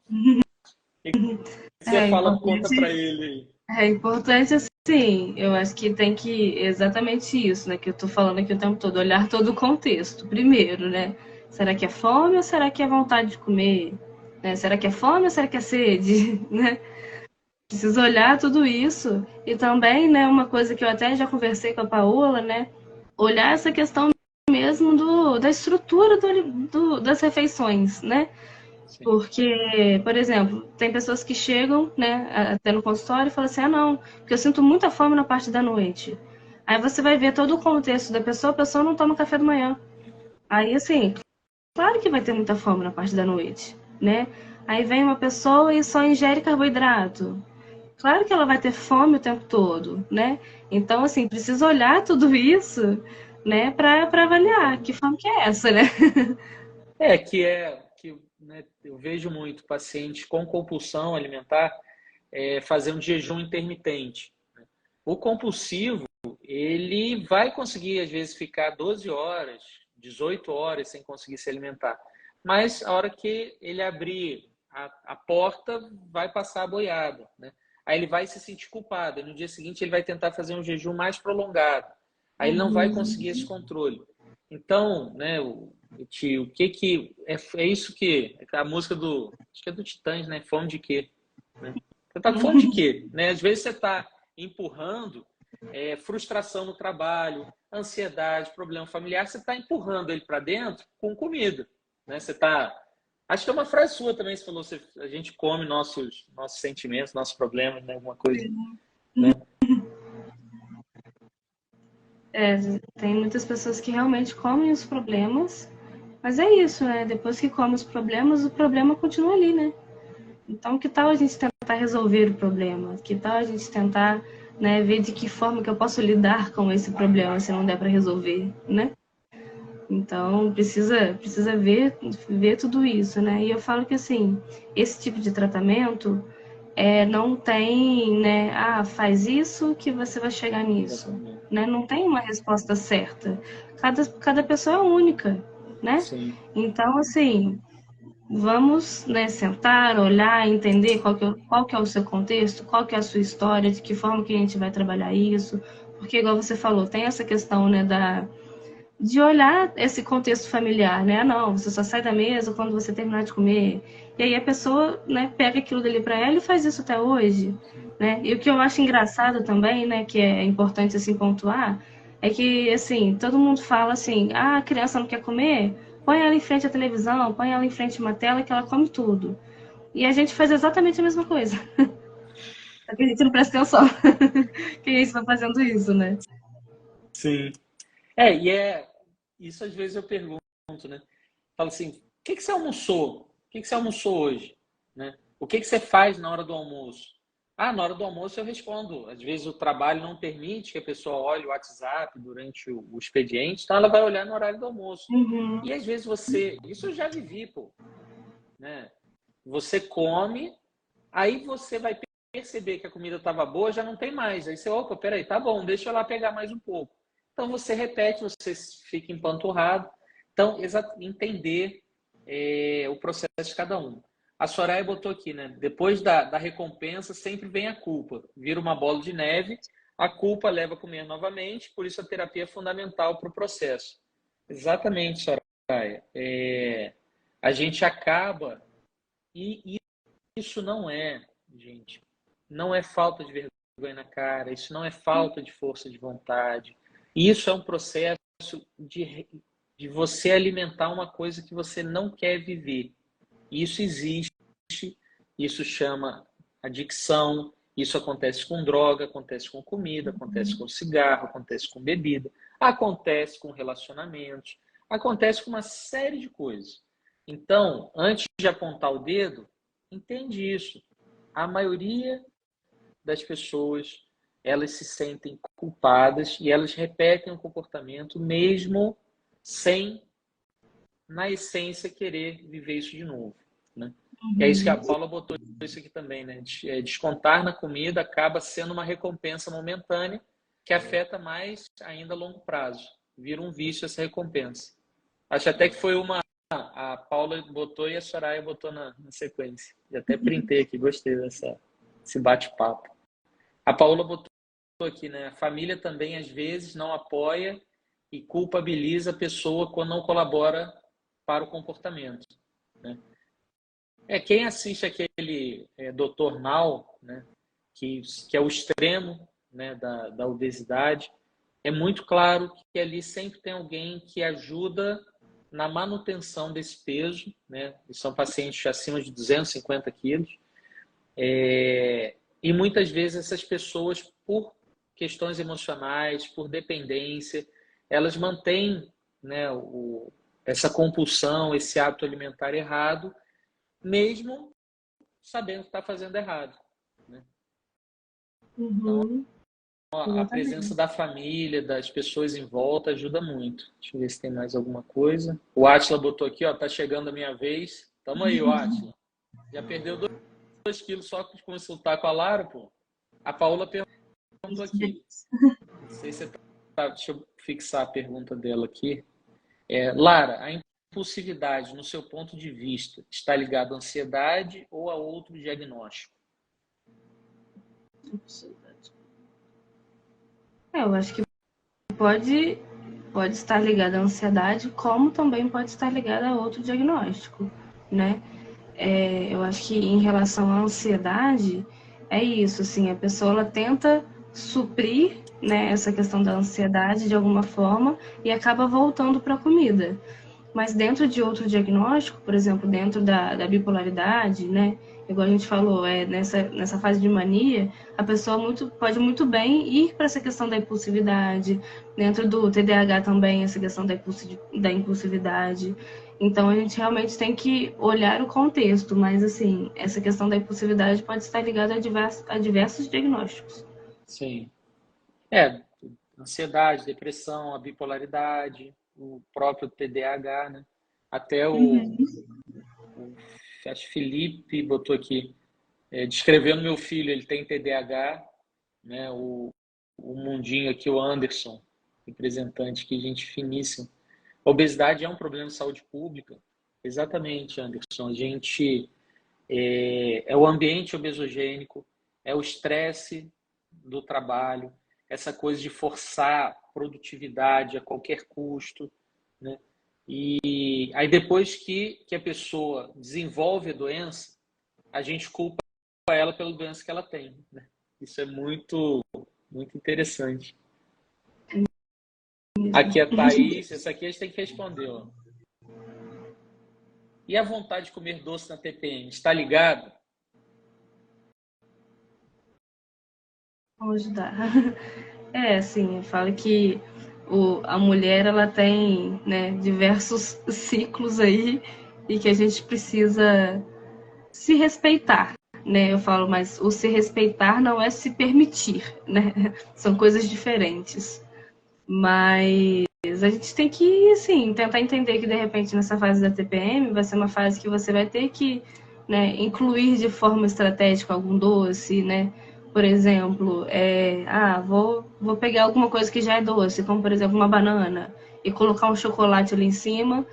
Você fala, conta para ele aí. É importante, assim, eu acho que tem que, exatamente isso, né, que eu tô falando aqui o tempo todo, olhar todo o contexto, primeiro, né, será que é fome ou será que é vontade de comer, né, será que é fome ou será que é sede, né, precisa olhar tudo isso, e também, né, uma coisa que eu até já conversei com a Paola, né, olhar essa questão mesmo da estrutura das refeições, né, Sim. porque, por exemplo, tem pessoas que chegam, né, até no consultório e falam assim, não, porque eu sinto muita fome na parte da noite. Aí você vai ver todo o contexto da pessoa, a pessoa não toma café da manhã. Aí, assim, claro que vai ter muita fome na parte da noite, né? Aí vem uma pessoa e só ingere carboidrato. Claro que ela vai ter fome o tempo todo, né? Então, assim, precisa olhar tudo isso, né, para avaliar que fome que é essa, né? Né, eu vejo muito pacientes com compulsão alimentar fazendo jejum intermitente. Né? O compulsivo, ele vai conseguir, às vezes, ficar 12 horas, 18 horas sem conseguir se alimentar. Mas a hora que ele abrir a porta, vai passar a boiada. Né? Aí ele vai se sentir culpado. E no dia seguinte, ele vai tentar fazer um jejum mais prolongado. Aí ele não vai conseguir esse controle. Então, né, o que é isso que a música acho que é do Titãs, né? Fome de quê? Né? Você tá com fome de quê? Né? Às vezes você está empurrando frustração no trabalho, ansiedade, problema familiar, você está empurrando ele para dentro com comida, né? Você tá, acho que é uma frase sua também, você falou, a gente come nossos sentimentos, nossos problemas, né? Alguma coisa, né? É, tem muitas pessoas que realmente comem os problemas, mas é isso, né? Depois que come os problemas, o problema continua ali, né? Então, que tal a gente tentar resolver o problema? Que tal a gente tentar, né, ver de que forma que eu posso lidar com esse problema se não der para resolver, né? Então, precisa ver tudo isso, né? E eu falo que, assim, esse tipo de tratamento não tem, né? Ah, faz isso que você vai chegar nisso, Exatamente. né? Não tem uma resposta certa. Cada pessoa é única, né? Sim. Então, assim, vamos, né, sentar, olhar, entender qual que é o seu contexto, qual que é a sua história, de que forma que a gente vai trabalhar isso. Porque, igual você falou, tem essa questão, né, de olhar esse contexto familiar, né? Não, você só sai da mesa quando você terminar de comer. E aí a pessoa, né, pega aquilo dali para ela e faz isso até hoje, né? E o que eu acho engraçado também, né, que é importante assim pontuar, é que assim, todo mundo fala assim: "Ah, a criança não quer comer? Põe ela em frente à televisão, põe ela em frente a uma tela que ela come tudo". E a gente faz exatamente a mesma coisa. Só que a gente não presta atenção que a gente tá fazendo isso, né? Sim. Isso às vezes eu pergunto, né? Falo assim, o que que você almoçou? O que que você almoçou hoje? Né? O que que você faz na hora do almoço? Ah, na hora do almoço eu respondo. Às vezes o trabalho não permite que a pessoa olhe o WhatsApp durante o expediente, então ela vai olhar no horário do almoço. Uhum. E às vezes isso eu já vivi, pô, né? Você come, aí você vai perceber que a comida estava boa, já não tem mais. Aí você, opa, peraí, tá bom, deixa eu lá pegar mais um pouco. Então você repete, você fica empanturrado. Então, entender o processo de cada um. A Soraya botou aqui, né? Depois da recompensa, sempre vem a culpa. Vira uma bola de neve, a culpa leva a comer novamente, por isso a terapia é fundamental para o processo. Exatamente, Soraya. A gente acaba, e isso não é, gente, não é falta de vergonha na cara, isso não é falta de força de vontade. Isso é um processo de, de você alimentar uma coisa que você não quer viver. Isso existe, isso chama adicção, isso acontece com droga, acontece com comida, acontece com cigarro, acontece com bebida, acontece com relacionamentos, acontece com uma série de coisas. Então, antes de apontar o dedo, entende isso. A maioria das pessoas, elas se sentem culpadas e elas repetem o comportamento mesmo sem, na essência, querer viver isso de novo, né? E é isso que a Paula botou isso aqui também, né? Descontar na comida acaba sendo uma recompensa momentânea que afeta mais ainda a longo prazo. Vira um vício essa recompensa. Acho até que foi uma a Paula botou e a Soraya botou na sequência. E até printei aqui, gostei desse bate-papo. A Paula botou aqui, né? A família também, às vezes, não apoia e culpabiliza a pessoa quando não colabora para o comportamento, né? Quem assiste aquele Dr. Now, né? Que é o extremo, né, da obesidade, é muito claro que ali sempre tem alguém que ajuda na manutenção desse peso, né? E são pacientes acima de 250 quilos. E muitas vezes essas pessoas, por questões emocionais, por dependência, elas mantêm, né, essa compulsão, esse hábito alimentar errado, mesmo sabendo que está fazendo errado, né? Então, Uhum. a presença Exatamente. da família, das pessoas em volta ajuda muito. Deixa eu ver se tem mais alguma coisa. O Átila botou aqui, ó, tá chegando a minha vez. Tamo aí, o Átila. Já perdeu 2 quilos só de consultar com a Lara, pô. A Paula perguntou aqui. Não sei se tá, deixa eu fixar a pergunta dela aqui. Lara, a impulsividade, no seu ponto de vista, está ligada à ansiedade ou a outro diagnóstico? Eu acho que pode, pode estar ligada à ansiedade, como também pode estar ligada a outro diagnóstico, né? Eu acho que em relação à ansiedade, é isso, assim, a pessoa ela tenta suprir, né, essa questão da ansiedade de alguma forma e acaba voltando para a comida. Mas dentro de outro diagnóstico, por exemplo, dentro da bipolaridade, né, igual a gente falou, nessa fase de mania, a pessoa pode muito bem ir para essa questão da impulsividade, dentro do TDAH também, essa questão da impulsividade. Então, a gente realmente tem que olhar o contexto, mas, assim, essa questão da impulsividade pode estar ligada a diversos diagnósticos. Sim. Ansiedade, depressão, a bipolaridade, o próprio TDAH, né? Até acho que Felipe botou aqui, descrevendo meu filho, ele tem TDAH, né? O mundinho aqui, o Anderson, representante, que gente finíssima. A obesidade é um problema de saúde pública. Exatamente, Anderson. A gente é o ambiente obesogênico, é o estresse do trabalho, essa coisa de forçar produtividade a qualquer custo, né? E aí depois que a pessoa desenvolve a doença, a gente culpa ela pela doença que ela tem, né? Isso é muito, muito interessante. Aqui a Thaís, essa aqui a gente tem que responder, ó. E a vontade de comer doce na TPM, está ligado? Vamos ajudar. Assim, eu falo que a mulher, ela tem, né, diversos ciclos aí e que a gente precisa se respeitar, né? Eu falo, mas o se respeitar não é se permitir, né? São coisas diferentes. Mas a gente tem que, assim, tentar entender que, de repente, nessa fase da TPM, vai ser uma fase que você vai ter que, né, incluir de forma estratégica algum doce, né? Por exemplo, vou pegar alguma coisa que já é doce, como, por exemplo, uma banana, e colocar um chocolate ali em cima,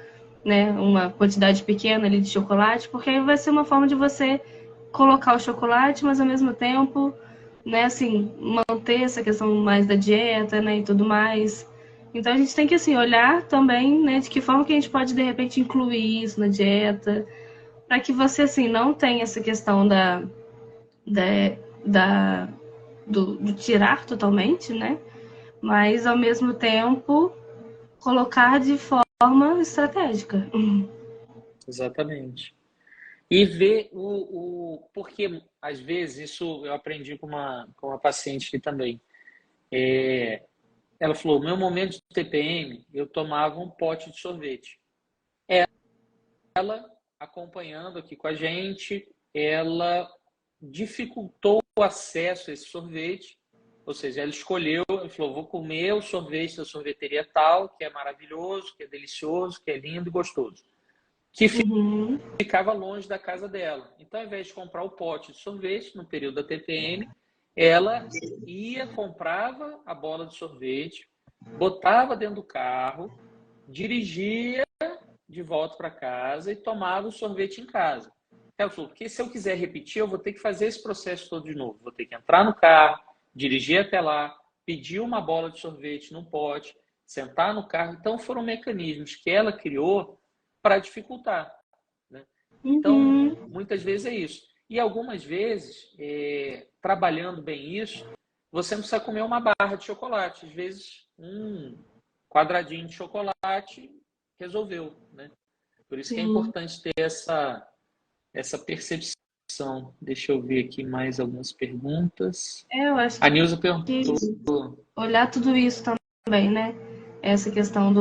né? Uma quantidade pequena ali de chocolate, porque aí vai ser uma forma de você colocar o chocolate, mas ao mesmo tempo, né, assim, manter essa questão mais da dieta, né, e tudo mais. Então a gente tem que, assim, olhar também, né, de que forma que a gente pode, de repente, incluir isso na dieta, para que você, assim, não tenha essa questão da, do tirar totalmente, né, mas ao mesmo tempo colocar de forma estratégica. Exatamente. E ver porque às vezes isso eu aprendi com uma paciente aqui também. Ela falou, meu momento de TPM, eu tomava um pote de sorvete. Ela, acompanhando aqui com a gente, ela dificultou o acesso a esse sorvete, ou seja, ela escolheu, ela falou, vou comer o sorvete da sorveteria tal, que é maravilhoso, que é delicioso, que é lindo e gostoso, que ficava longe da casa dela. Então, ao invés de comprar o pote de sorvete no período da TPM, ela ia, comprava a bola de sorvete, botava dentro do carro, dirigia de volta para casa e tomava o sorvete em casa. Ela falou, porque se eu quiser repetir, eu vou ter que fazer esse processo todo de novo. Vou ter que entrar no carro, dirigir até lá, pedir uma bola de sorvete num pote, sentar no carro. Então, foram mecanismos que ela criou para dificultar, né? Então, muitas vezes é isso. E algumas vezes, trabalhando bem isso, você não precisa comer uma barra de chocolate. Às vezes, um quadradinho de chocolate resolveu, né? Por isso que é Sim. importante ter essa percepção. Deixa eu ver aqui mais algumas perguntas. Eu acho A Nilza que perguntou. olhar tudo isso também, né? Essa questão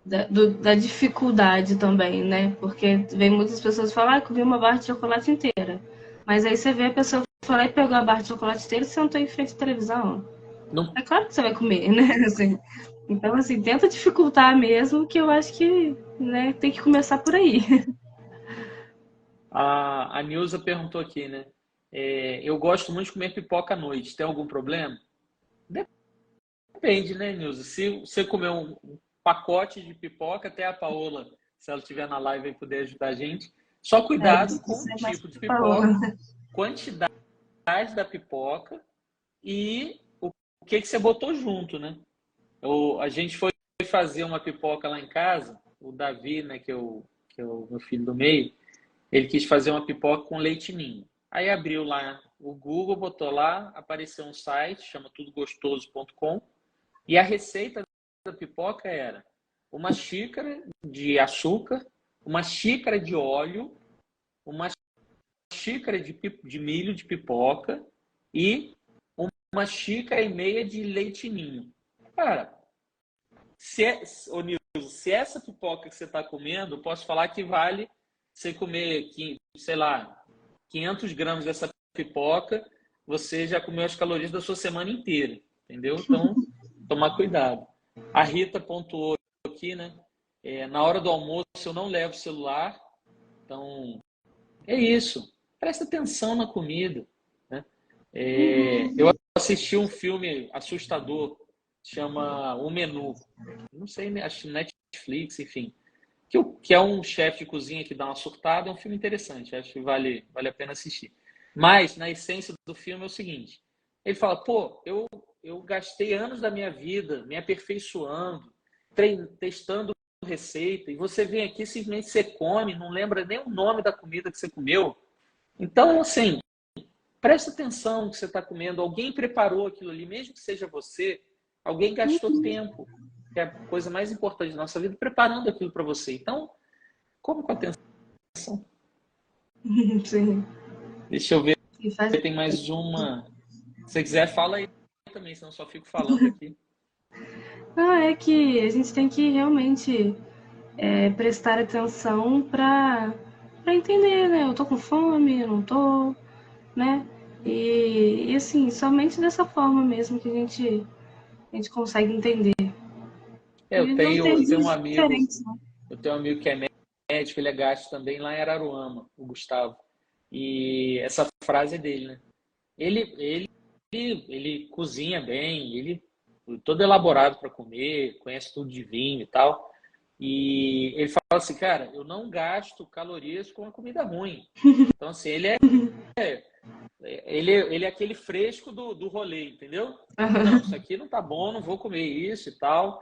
da dificuldade também, né? Porque vem muitas pessoas falar, ah, comi uma barra de chocolate inteira. Mas aí você vê a pessoa falar e pegou a barra de chocolate inteira e sentou em frente à televisão. Não, É claro que você vai comer, né? Assim, então, assim, tenta dificultar mesmo, que eu acho que, né, tem que começar por aí. a Nilza perguntou aqui, né? Eu gosto muito de comer pipoca à noite. Tem algum problema? Depende, né, Nilza? Se você comer um pacote de pipoca, até a Paola, se ela estiver na live, vai poder ajudar a gente. Só cuidado com o Isso é mais tipo de Paola. pipoca, quantidade da pipoca e o que você botou junto, né? A gente foi fazer uma pipoca lá em casa, o Davi, né, que é o meu filho do meio, ele quis fazer uma pipoca com leite ninho. Aí abriu lá o Google, botou lá, apareceu um site, chama tudogostoso.com, e a receita da pipoca era uma xícara de açúcar, uma xícara de óleo, uma xícara de milho de pipoca e uma xícara e meia de leite ninho. Cara, ô Nilson, se essa pipoca que você está comendo, eu posso falar que vale você comer, sei lá, 500 gramas dessa pipoca, você já comeu as calorias da sua semana inteira, entendeu? Então, tomar cuidado. A Rita pontuou aqui, né? Na hora do almoço eu não levo celular, então é isso. Presta atenção na comida, né? Eu assisti um filme assustador, chama O Menu. Não sei, acho Netflix, enfim. Que é um chefe de cozinha que dá uma surtada, é um filme interessante, acho que vale a pena assistir. Mas, na essência do filme é o seguinte, ele fala, pô, eu gastei anos da minha vida me aperfeiçoando, testando receita, e você vem aqui, simplesmente você come, não lembra nem o nome da comida que você comeu. Então, assim, presta atenção no que você está comendo, alguém preparou aquilo ali, mesmo que seja você, alguém gastou tempo, que é a coisa mais importante da nossa vida, preparando aquilo para você. Então, come com atenção. Sim. Deixa eu ver, tem mais uma. Se você quiser, fala aí também, senão eu só fico falando aqui. É que a gente tem que realmente prestar atenção para entender, né? Eu tô com fome, eu não tô, né? E assim, somente dessa forma mesmo que a gente consegue entender. Eu E não tenho, tem eu tenho um gente amigo, diferente, né? eu tenho um amigo que é médico, ele é gastro também lá em Araruama, o Gustavo. E essa frase é dele, né? Ele cozinha bem, ele todo elaborado para comer, conhece tudo de vinho e tal. E ele fala assim, cara, eu não gasto calorias com a comida ruim. Então, assim, ele é aquele fresco do rolê, entendeu? Não, isso aqui não tá bom, não vou comer isso e tal.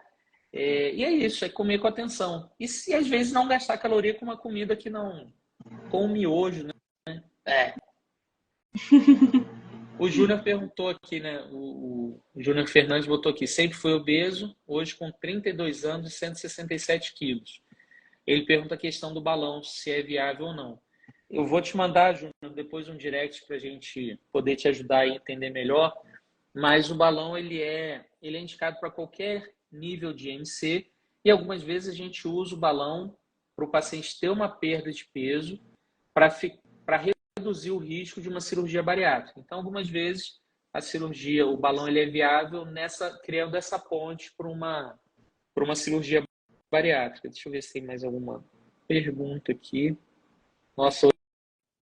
E é isso, é comer com atenção. E se às vezes não gastar caloria com uma comida que não. Com um miojo, né? O Júnior perguntou aqui, né? O Júnior Fernandes botou aqui, sempre foi obeso, hoje com 32 anos e 167 quilos. Ele pergunta a questão do balão, se é viável ou não. Eu vou te mandar, Júnior, depois um direct para a gente poder te ajudar a entender melhor. Mas o balão ele é indicado para qualquer nível de IMC e algumas vezes a gente usa o balão para o paciente ter uma perda de peso para reduzir o risco de uma cirurgia bariátrica. Então, algumas vezes a cirurgia, o balão ele é viável criando essa ponte para uma cirurgia bariátrica. Deixa eu ver se tem mais alguma pergunta aqui. Nossa,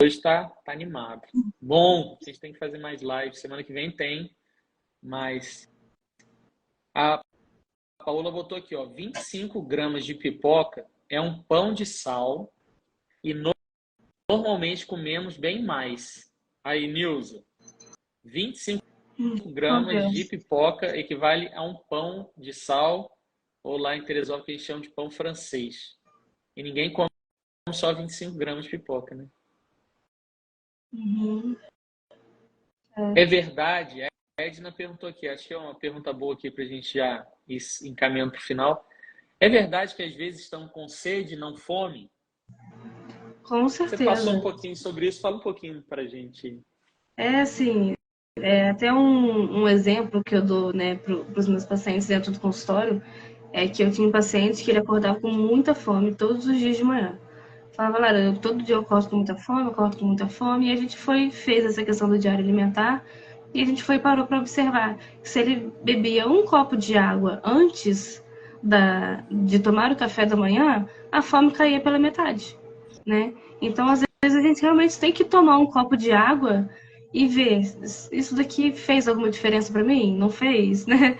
hoje está animado. Bom, a gente tem que fazer mais lives. Semana que vem tem. Mas a Paola botou aqui, ó, 25 gramas de pipoca é um pão de sal e normalmente comemos bem mais. Aí, Nilza, 25 gramas de pipoca equivale a um pão de sal, ou lá em Teresópolis que eles chamam de pão francês. E ninguém come só 25 gramas de pipoca, né? Uhum. É verdade, a Edna perguntou aqui, acho que é uma pergunta boa aqui para a gente já ir encaminhando para o final. É verdade que às vezes estão com sede e não fome? Com certeza. Você passou um pouquinho sobre isso, fala um pouquinho para a gente. Assim, até um exemplo que eu dou, né, para os meus pacientes dentro do consultório, é que eu tinha um paciente que ele acordava com muita fome todos os dias de manhã. Falava, Lara, todo dia eu acordo com muita fome, eu acordo com muita fome, e a gente fez essa questão do diário alimentar, e a gente parou para observar que se ele bebia um copo de água antes de tomar o café da manhã, a fome caía pela metade, né? Então, às vezes, a gente realmente tem que tomar um copo de água e ver, isso daqui fez alguma diferença para mim? Não fez, né?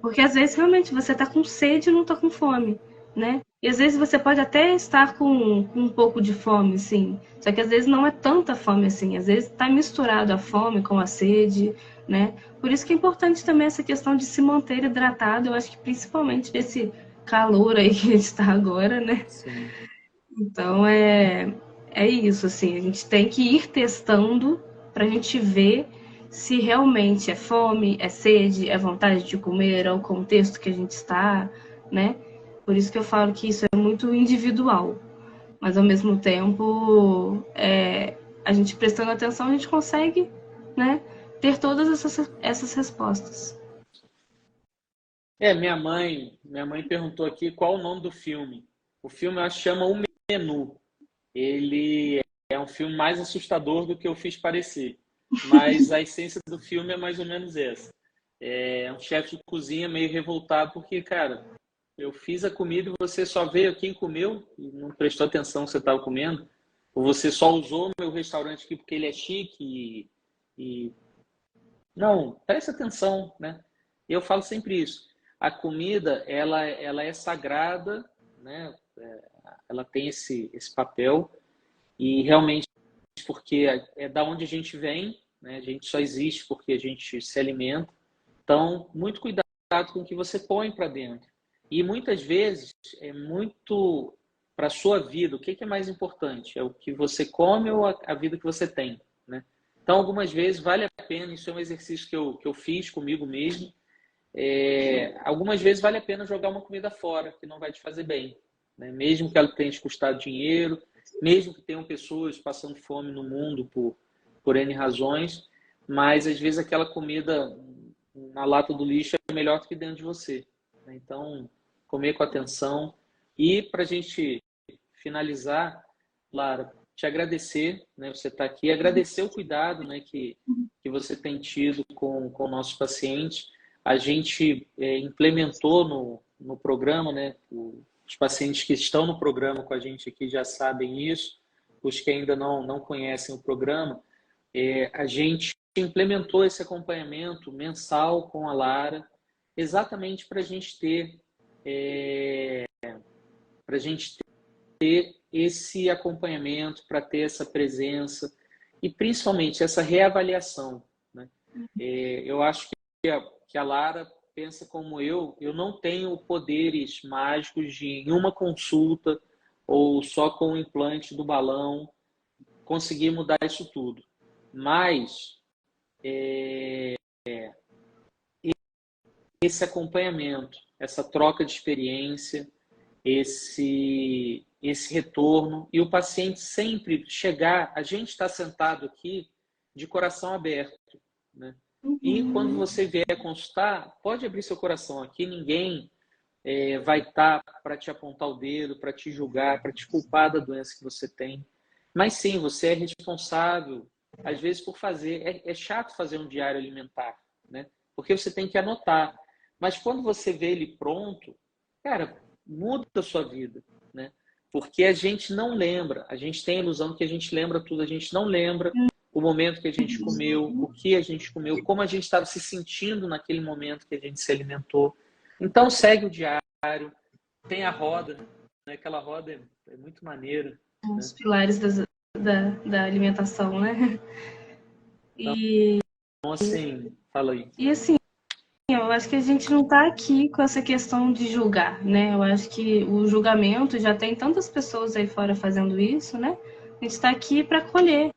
Porque às vezes realmente você tá com sede e não tá com fome, né? E às vezes você pode até estar com um pouco de fome, sim. Só que às vezes não é tanta fome assim. Às vezes tá misturado a fome com a sede, né? Por isso que é importante também essa questão de se manter hidratado. Eu acho que principalmente nesse calor aí que a gente tá agora, né? Sim. Então é isso, assim. A gente tem que ir testando pra gente ver se realmente é fome, é sede, é vontade de comer, é o contexto que a gente está, né? Por isso que eu falo que isso é muito individual. Mas, ao mesmo tempo, a gente prestando atenção, a gente consegue, né, ter todas essas respostas. Minha mãe perguntou aqui qual o nome do filme. O filme eu acho que chama O Menu. Ele é um filme mais assustador do que eu fiz parecer, mas a essência do filme é mais ou menos essa. É um chefe de cozinha meio revoltado porque, cara, eu fiz a comida e você só veio quem comeu e não prestou atenção que você estava comendo, ou você só usou meu restaurante aqui porque ele é chique e... Não, presta atenção, né? Eu falo sempre isso. A comida, ela é sagrada, né? Ela tem esse papel e realmente porque é da onde a gente vem, né? A gente só existe porque a gente se alimenta. Então, muito cuidado com o que você põe para dentro. E muitas vezes é muito para a sua vida. O que é mais importante? É o que você come ou a vida que você tem, né? Então, algumas vezes vale a pena, isso é um exercício que eu fiz comigo mesmo. Algumas vezes vale a pena jogar uma comida fora, que não vai te fazer bem, né? Mesmo que ela tenha te custado dinheiro, mesmo que tenham pessoas passando fome no mundo por N razões, mas às vezes aquela comida na lata do lixo é melhor do que dentro de você, né? Então, comer com atenção. E para a gente finalizar, Lara, te agradecer, né? Você está aqui, agradecer o cuidado, né, que você tem tido com nossos pacientes. A gente implementou no programa, né? Os pacientes que estão no programa com a gente aqui já sabem isso. Os que ainda não conhecem o programa, a gente implementou esse acompanhamento mensal com a Lara, exatamente para a gente ter esse acompanhamento, para ter essa presença e principalmente essa reavaliação, né? Eu acho que a Lara pensa como eu não tenho poderes mágicos de em uma consulta ou só com o implante do balão conseguir mudar isso tudo. Mas esse acompanhamento, essa troca de experiência, esse retorno e o paciente sempre chegar, a gente está sentado aqui de coração aberto, né? E quando você vier consultar, pode abrir seu coração aqui, ninguém vai estar para te apontar o dedo, para te julgar, para te culpar da doença que você tem. Mas sim, você é responsável, às vezes, por fazer. É chato fazer um diário alimentar, né? Porque você tem que anotar. Mas quando você vê ele pronto, cara, muda a sua vida, né? Porque a gente não lembra, a gente tem a ilusão que a gente lembra tudo, a gente não lembra o momento que a gente comeu, o que a gente comeu, como a gente estava se sentindo naquele momento que a gente se alimentou. Então segue o diário, tem a roda, né? Aquela roda é muito maneira, Os né? pilares da alimentação, né? E, Então, assim, fala aí. e assim, eu acho que a gente não está aqui com essa questão de julgar, né? Eu acho que o julgamento já tem tantas pessoas aí fora fazendo isso, né? A gente está aqui para colher,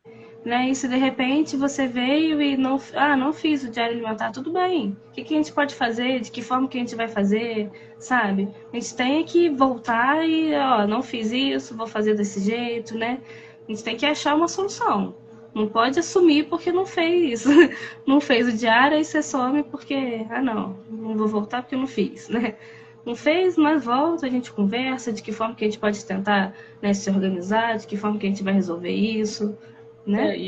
né? E se de repente você veio e não fiz o diário alimentar, tudo bem. O que a gente pode fazer? De que forma que a gente vai fazer, sabe? A gente tem que voltar e, ó, não fiz isso, vou fazer desse jeito, né? A gente tem que achar uma solução. Não pode assumir porque não fez. Não fez o diário e você some porque, não vou voltar porque não fiz, né? Não fez, mas volta, a gente conversa de que forma que a gente pode tentar, né, se organizar, de que forma que a gente vai resolver isso, né?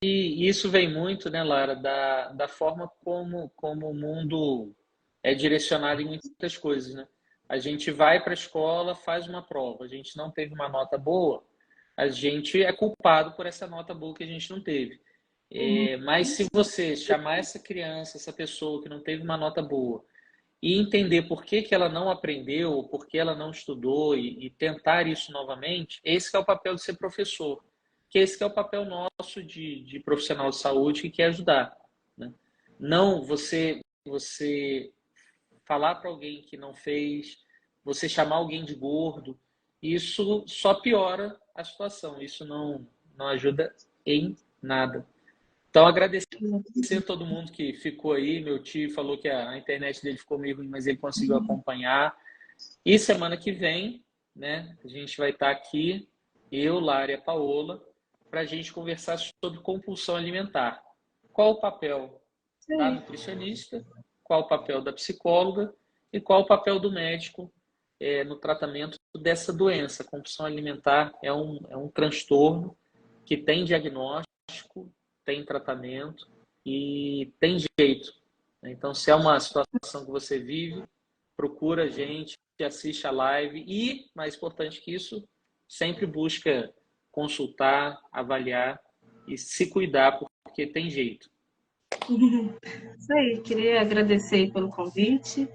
E isso vem muito, né, Lara, da forma como o mundo é direcionado em muitas coisas, né? A gente vai para a escola, faz uma prova, a gente não teve uma nota boa, a gente é culpado por essa nota boa que a gente não teve. Mas se você chamar essa criança, essa pessoa que não teve uma nota boa, e entender por que ela não aprendeu, ou por que ela não estudou, e tentar isso novamente, esse que é o papel de ser professor, que esse que é o papel nosso de profissional de saúde que quer ajudar, né? Não você falar para alguém que não fez, você chamar alguém de gordo, isso só piora a situação, isso não ajuda em nada. Então, agradecer a todo mundo que ficou aí. Meu tio falou que a internet dele ficou meio ruim, mas ele conseguiu acompanhar. E semana que vem, né, a gente vai estar aqui, eu, Lara e a Paola, para a gente conversar sobre compulsão alimentar. Qual o papel da nutricionista, qual o papel da psicóloga e qual o papel do médico no tratamento dessa doença. A compulsão alimentar é um transtorno que tem diagnóstico, tem tratamento e tem jeito. Então, se é uma situação que você vive, procura a gente, assiste a live e, mais importante que isso, sempre busca consultar, avaliar e se cuidar, porque tem jeito. Isso aí, queria agradecer pelo convite.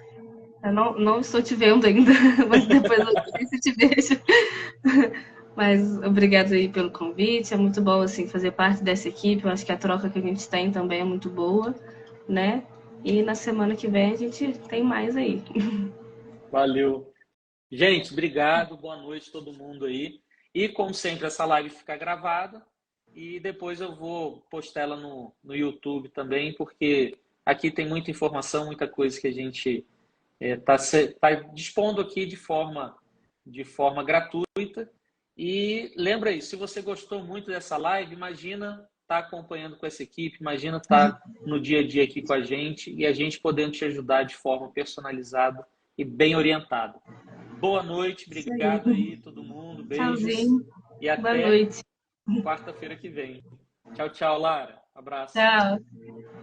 Eu não estou te vendo ainda, mas depois eu te vejo. Mas obrigado aí pelo convite. É muito bom assim fazer parte dessa equipe. Eu acho que a troca que a gente tem também é muito boa, né? E na semana que vem a gente tem mais aí. Valeu. Gente, obrigado. Boa noite a todo mundo aí. E, como sempre, essa live fica gravada e depois eu vou postar ela no YouTube também, porque aqui tem muita informação, muita coisa que a gente tá dispondo aqui de forma gratuita. E lembra aí, se você gostou muito dessa live, imagina estar acompanhando com essa equipe, imagina estar no dia a dia aqui com a gente e a gente podendo te ajudar de forma personalizada e bem orientada. Boa noite, obrigado aí todo mundo, beijos. Tchauzinho. E Boa até noite. quarta-feira que vem. Tchau, tchau, Lara. Abraço. Tchau.